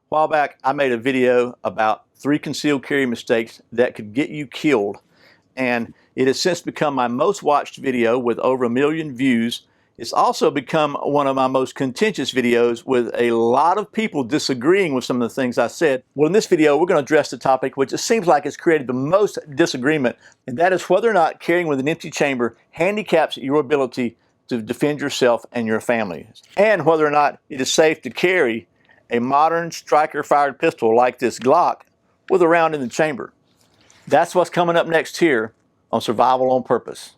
A while back, I made a video about 3 concealed carry mistakes that could get you killed, and it has since become my most watched video with over 1 million views. It's also become one of my most contentious videos with a lot of people disagreeing with some of the things I said. Well, in this video, we're going to address the topic which it seems like has created the most disagreement, and that is whether or not carrying with an empty chamber handicaps your ability to defend yourself and your family, and whether or not it is safe to carry a modern striker-fired pistol like this Glock with a round in the chamber. That's what's coming up next here on Survival on Purpose.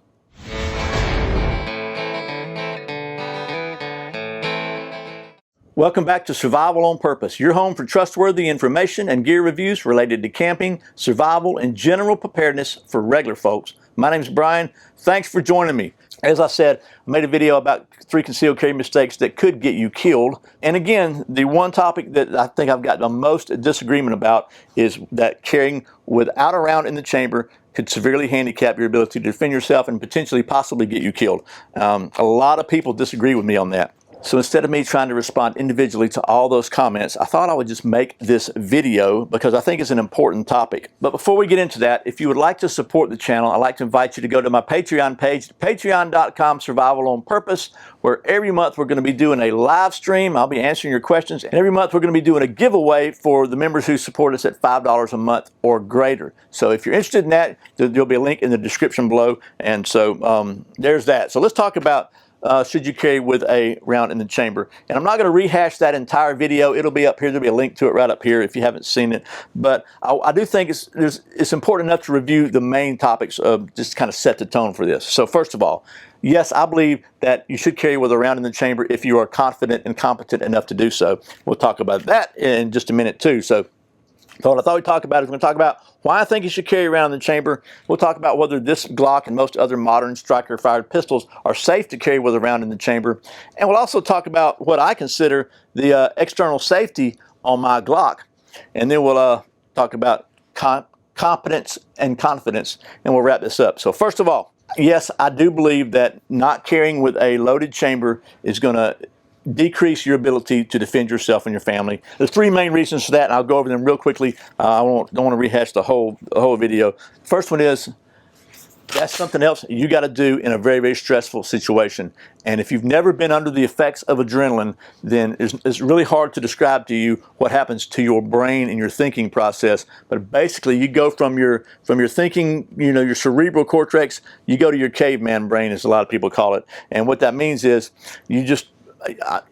Welcome back to Survival on Purpose, your home for trustworthy information and gear reviews related to camping, survival, and general preparedness for regular folks. My name's Brian. Thanks for joining me. As I said, I made a video about 3 concealed carry mistakes that could get you killed. And again, the one topic that I think I've got the most disagreement about is that carrying without a round in the chamber could severely handicap your ability to defend yourself and potentially possibly get you killed. A lot of people disagree with me on that. So instead of me trying to respond individually to all those comments, I thought I would just make this video because I think it's an important topic. But before we get into that, if you would like to support the channel, I'd like to invite you to go to my Patreon page, patreon.com/survivalonpurpose, where every month we're going to be doing a live stream. I'll be answering your questions. And every month we're going to be doing a giveaway for the members who support us at $5 a month or greater. So if you're interested in that, there'll be a link in the description below. And so there's that. So let's talk about should you carry with a round in the chamber. And I'm not going to rehash that entire video. It'll be up here. There'll be a link to it right up here if you haven't seen it. But I do think it's important enough to review the main topics, just kind of set the tone for this. So first of all, yes, I believe that you should carry with a round in the chamber if you are confident and competent enough to do so. We'll talk about that in just a minute too. So what I thought we'd talk about is we're going to talk about why I think you should carry around in the chamber. We'll talk about whether this Glock and most other modern striker-fired pistols are safe to carry with a round in the chamber. And we'll also talk about what I consider the external safety on my Glock. And then we'll talk about competence and confidence, and we'll wrap this up. So first of all, yes, I do believe that not carrying with a loaded chamber is going to decrease your ability to defend yourself and your family. There's 3 main reasons for that, and I'll go over them real quickly. I don't want to rehash the whole video. First one is that's something else you got to do in a very, very stressful situation. And if you've never been under the effects of adrenaline, then it's really hard to describe to you what happens to your brain and your thinking process. But basically, you go from your thinking, your cerebral cortex, you go to your caveman brain, as a lot of people call it. And what that means is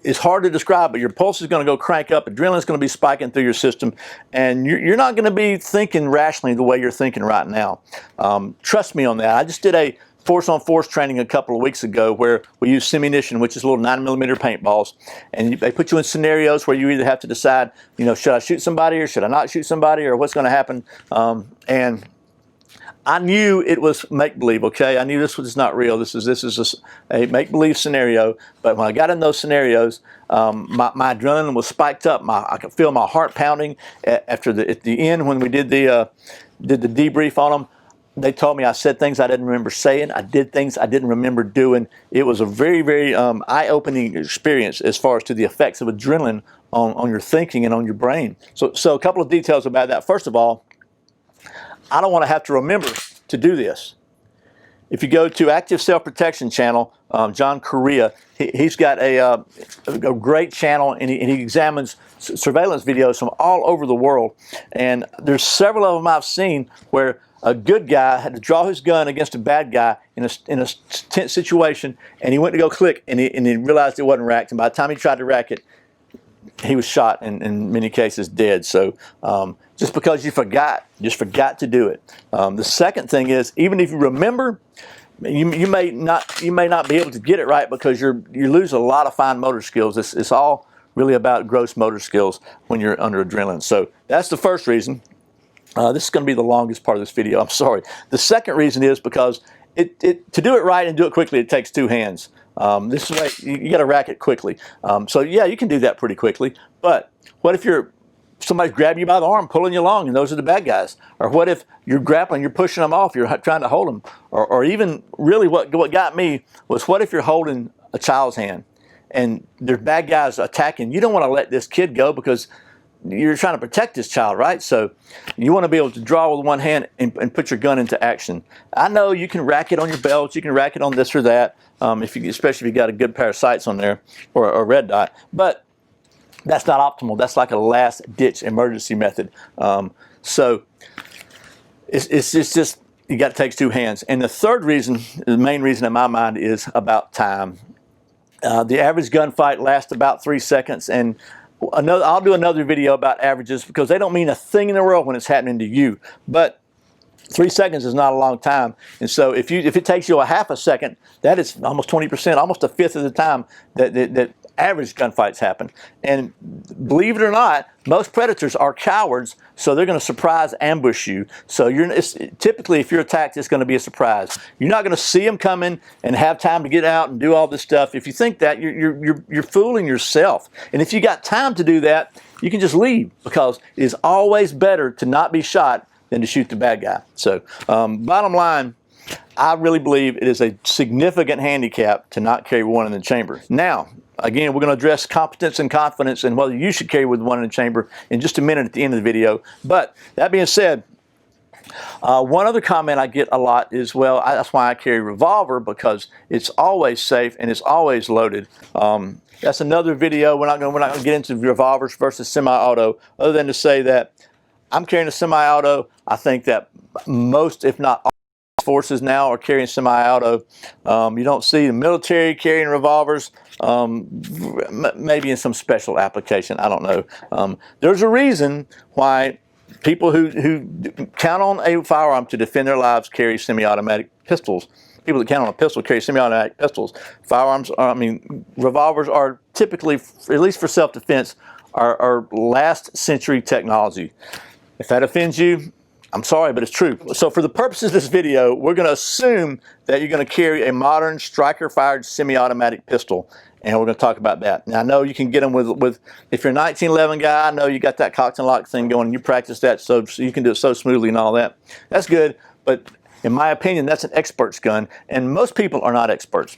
it's hard to describe, but your pulse is going to go crank up, adrenaline is going to be spiking through your system, and you're not going to be thinking rationally the way you're thinking right now. Trust me on that. I just did a force-on-force training a couple of weeks ago where we use simunition, which is little 9mm paintballs, and they put you in scenarios where you either have to decide, should I shoot somebody or should I not shoot somebody, or what's going to happen, and I knew it was make-believe, okay? I knew this was not real. This is a make-believe scenario. But when I got in those scenarios, my adrenaline was spiked up. I could feel my heart pounding. At the end, when we did the debrief on them, they told me I said things I didn't remember saying. I did things I didn't remember doing. It was a very, very eye-opening experience as far as to the effects of adrenaline on your thinking and on your brain. So a couple of details about that. First of all, I don't want to have to remember to do this. If you go to Active Self-Protection channel, John Correa, he's got a great channel, and he examines surveillance videos from all over the world. And there's several of them I've seen where a good guy had to draw his gun against a bad guy in a tense situation, and he went to go click, and he realized it wasn't racked. And by the time he tried to rack it, he was shot and in many cases dead. So just because you just forgot to do it. The second thing is, even if you remember, you may not be able to get it right because you lose a lot of fine motor skills. It's all really about gross motor skills when you're under adrenaline. So that's the first reason. This is going to be the longest part of this video. I'm sorry. The second reason is because to do it right and do it quickly, it takes 2 hands. This way, you got to rack it quickly. So yeah, you can do that pretty quickly. But what if somebody's grabbing you by the arm, pulling you along, and those are the bad guys? Or what if you're grappling, you're pushing them off, you're trying to hold them? Or even really what got me was, what if you're holding a child's hand and there's bad guys attacking? You don't want to let this kid go because you're trying to protect this child, right? So you want to be able to draw with one hand and put your gun into action. I know you can rack it on your belt, you can rack it on this or that, especially if you got a good pair of sights on there or a red dot, but that's not optimal. That's like a last ditch emergency method. So it's just, you got to take two hands. And the third reason, the main reason in my mind, is about time. The average gunfight lasts about 3 seconds, and I'll do another video about averages because they don't mean a thing in the world when it's happening to you. But 3 seconds is not a long time, and so if it takes you a half a second, that is almost 20%, almost a fifth of the time that average gunfights happen. And believe it or not, most predators are cowards, so they're going to surprise ambush you. So typically, if you're attacked, it's going to be a surprise. You're not going to see them coming and have time to get out and do all this stuff. If you think that, you're fooling yourself. And if you got time to do that, you can just leave, because it is always better to not be shot than to shoot the bad guy. So bottom line, I really believe it is a significant handicap to not carry one in the chamber. Now, again, we're going to address competence and confidence and whether you should carry with one in the chamber in just a minute at the end of the video. But that being said, one other comment I get a lot is, well, that's why I carry a revolver, because it's always safe and it's always loaded. That's another video. We're not going to get into revolvers versus semi-auto, other than to say that I'm carrying a semi-auto. I think that most, if not all, forces now are carrying semi-auto. You don't see the military carrying revolvers, maybe in some special application, I don't know. There's a reason why people who count on a firearm to defend their lives carry semi-automatic pistols. People that count on a pistol carry semi-automatic pistols. Revolvers are typically, at least for self-defense, are last century technology. If that offends you, I'm sorry, but it's true. So for the purposes of this video, we're going to assume that you're going to carry a modern striker-fired semi-automatic pistol, and we're going to talk about that. Now, I know you can get them with if you're a 1911 guy, I know you got that cocked and locked thing going, and you practice that so you can do it so smoothly and all that. That's good, but in my opinion, that's an expert's gun, and most people are not experts.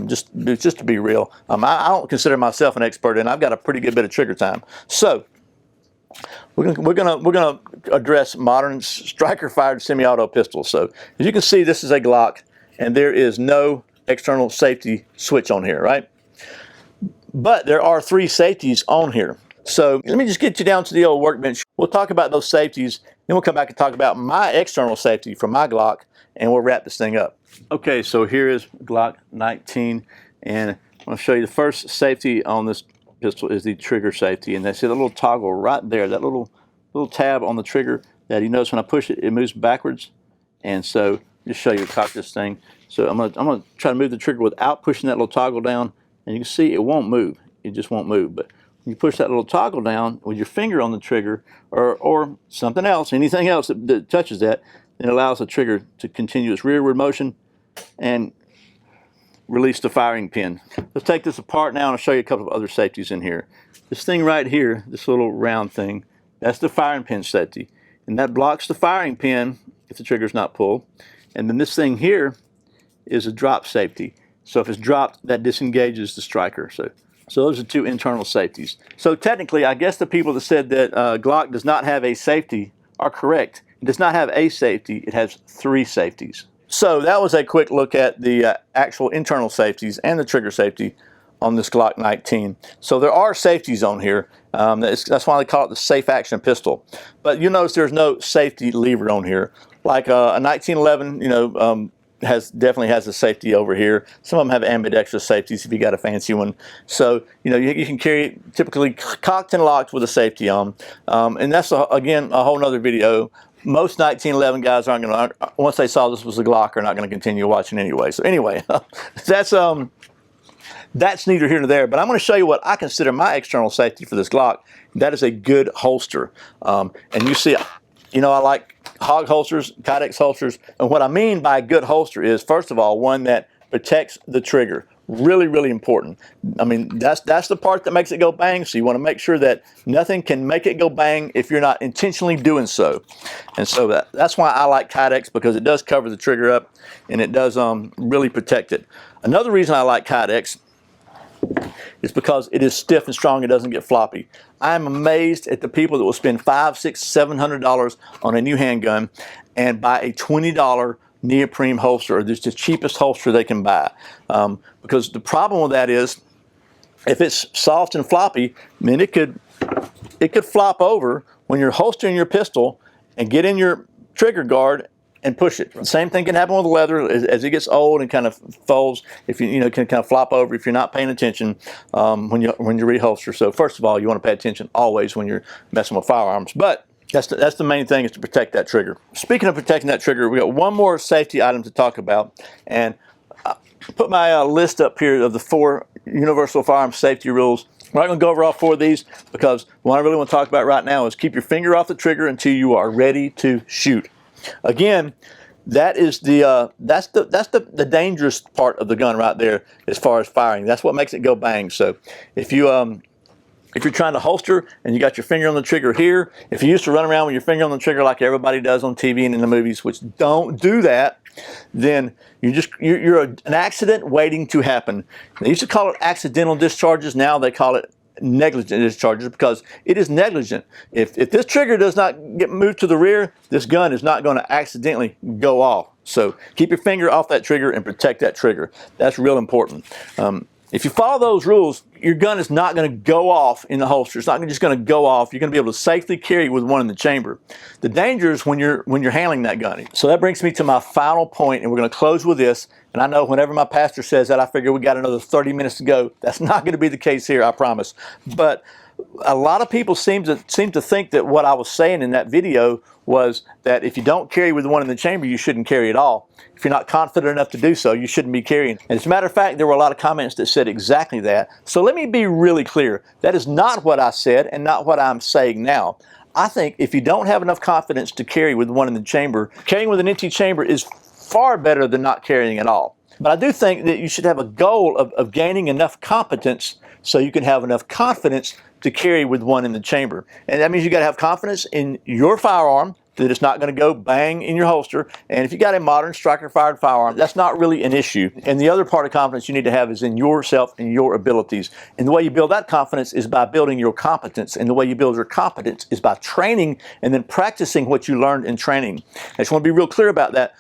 Just to be real, I don't consider myself an expert, and I've got a pretty good bit of trigger time. So we're gonna address modern striker-fired semi-auto pistols. So as you can see, this is a Glock, and there is no external safety switch on here, right? But there are 3 safeties on here. So let me just get you down to the old workbench. We'll talk about those safeties, then we'll come back and talk about my external safety from my Glock, and we'll wrap this thing up. Okay, so here is Glock 19, and I'm going to show you the first safety on this pistol is the trigger safety, and that's the little toggle right there, that little tab on the trigger that you notice when I push it, it moves backwards. And so just show you to cock this thing. So I'm gonna try to move the trigger without pushing that little toggle down, and you can see it won't move. It just won't move. But when you push that little toggle down with your finger on the trigger, or something else, anything else that touches that, it allows the trigger to continue its rearward motion and release the firing pin. Let's take this apart now and I'll show you a couple of other safeties in here. This thing right here, this little round thing, that's the firing pin safety. And that blocks the firing pin if the trigger's not pulled. And then this thing here is a drop safety. So if it's dropped, that disengages the striker. So those are 2 internal safeties. So technically, I guess the people that said that Glock does not have a safety are correct. It does not have a safety, it has 3 safeties. So that was a quick look at the actual internal safeties and the trigger safety on this Glock 19. So there are safeties on here. That's why they call it the safe action pistol. But you notice there's no safety lever on here. Like a 1911, definitely has a safety over here. Some of them have ambidextrous safeties if you got a fancy one. So you can carry it typically cocked and locked with a safety on. And that's again a whole nother video. Most 1911 guys aren't going to, once they saw this was a Glock, are not going to continue watching anyway. So anyway, that's neither here nor there. But I'm going to show you what I consider my external safety for this Glock. That is a good holster. And you see, I like hog holsters, Kydex holsters. And what I mean by a good holster is, first of all, one that protects the trigger. Really, really important. I mean, that's the part that makes it go bang, so you want to make sure that nothing can make it go bang if you're not intentionally doing so. And so that's why I like Kydex, because it does cover the trigger up and it does really protect it. Another reason I like Kydex It's because it is stiff and strong. It doesn't get floppy. I'm amazed at the people that will spend $500, $600, $700 on a new handgun and buy a $20 neoprene holster, or just the cheapest holster they can buy. Because the problem with that is, if it's soft and floppy, I mean, it could flop over when you're holstering your pistol and get in your trigger guard and push it. The same thing can happen with leather as it gets old and kind of folds. If you can kind of flop over if you're not paying attention when you reholster. So first of all, you want to pay attention always when you're messing with firearms. But that's the main thing, is to protect that trigger. Speaking of protecting that trigger, we got one more safety item to talk about, and I put my list up here of the 4 universal firearm safety rules. We're not going to go over all 4 of these, because what I really want to talk about right now is keep your finger off the trigger until you are ready to shoot. Again, that is that's the dangerous part of the gun right there as far as firing. That's what makes it go bang. So if you're trying to holster and you got your finger on the trigger here, if you used to run around with your finger on the trigger like everybody does on TV and in the movies, which don't do that, then you're an accident waiting to happen. They used to call it accidental discharges. Now they call it negligent discharges, because it is negligent. If this trigger does not get moved to the rear, this gun is not going to accidentally go off. So keep your finger off that trigger and protect that trigger. That's real important. If you follow those rules, your gun is not going to go off in the holster. It's not just going to go off. You're going to be able to safely carry with one in the chamber. The danger is when you're handling that gun. So that brings me to my final point, and we're going to close with this. And I know whenever my pastor says that, I figure we got another 30 minutes to go. That's not going to be the case here, I promise. But a lot of people seem to think that what I was saying in that video was that if you don't carry with the one in the chamber, you shouldn't carry at all. If you're not confident enough to do so, you shouldn't be carrying. And as a matter of fact, there were a lot of comments that said exactly that. So let me be really clear. That is not what I said and not what I'm saying now. I think if you don't have enough confidence to carry with one in the chamber, carrying with an empty chamber is far better than not carrying at all. But I do think that you should have a goal of gaining enough competence so you can have enough confidence to carry with one in the chamber. And that means you got to have confidence in your firearm, that it's not going to go bang in your holster. And if you got a modern striker-fired firearm, that's not really an issue. And the other part of confidence you need to have is in yourself and your abilities. And the way you build that confidence is by building your competence. And the way you build your competence is by training and then practicing what you learned in training. I just want to be real clear about that.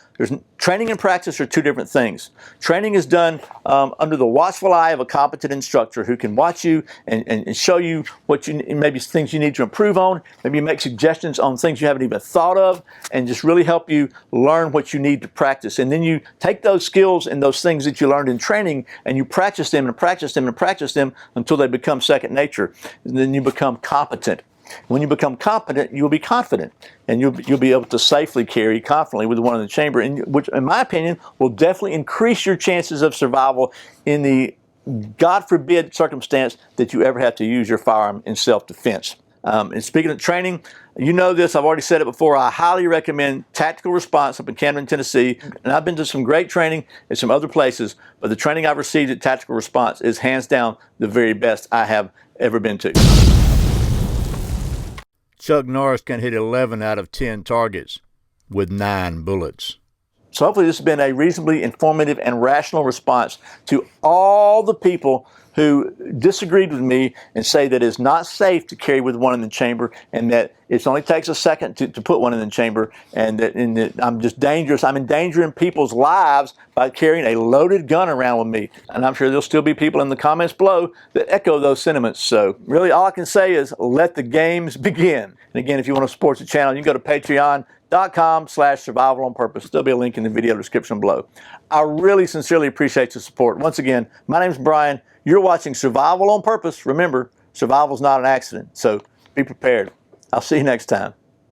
Training and practice are 2 different things. Training is done under the watchful eye of a competent instructor who can watch you and show you what maybe things you need to improve on, maybe make suggestions on things you haven't even thought of, and just really help you learn what you need to practice. And then you take those skills and those things that you learned in training and you practice them and practice them and practice them until they become second nature. And then you become competent. When you become competent, you'll be confident, and you'll be able to safely carry confidently with the one in the chamber, and which, in my opinion, will definitely increase your chances of survival in the, God forbid, circumstance that you ever have to use your firearm in self-defense. And speaking of training, you know this, I've already said it before, I highly recommend Tactical Response up in Camden, Tennessee. And I've been to some great training at some other places, but the training I've received at Tactical Response is hands down the very best I have ever been to. Chuck Norris can hit 11 out of 10 targets with 9 bullets. So hopefully this has been a reasonably informative and rational response to all the people who disagreed with me and say that it's not safe to carry with one in the chamber, and that it only takes a second to put one in the chamber, and that I'm just dangerous. I'm endangering people's lives by carrying a loaded gun around with me. And I'm sure there'll still be people in the comments below that echo those sentiments. So really all I can say is let the games begin. And again, if you want to support the channel, you can go to patreon.com/survivalonpurpose. There'll be a link in the video description below. I really sincerely appreciate your support. Once again, my name's Brian. You're watching Survival on Purpose. Remember, survival's not an accident, so be prepared. I'll see you next time.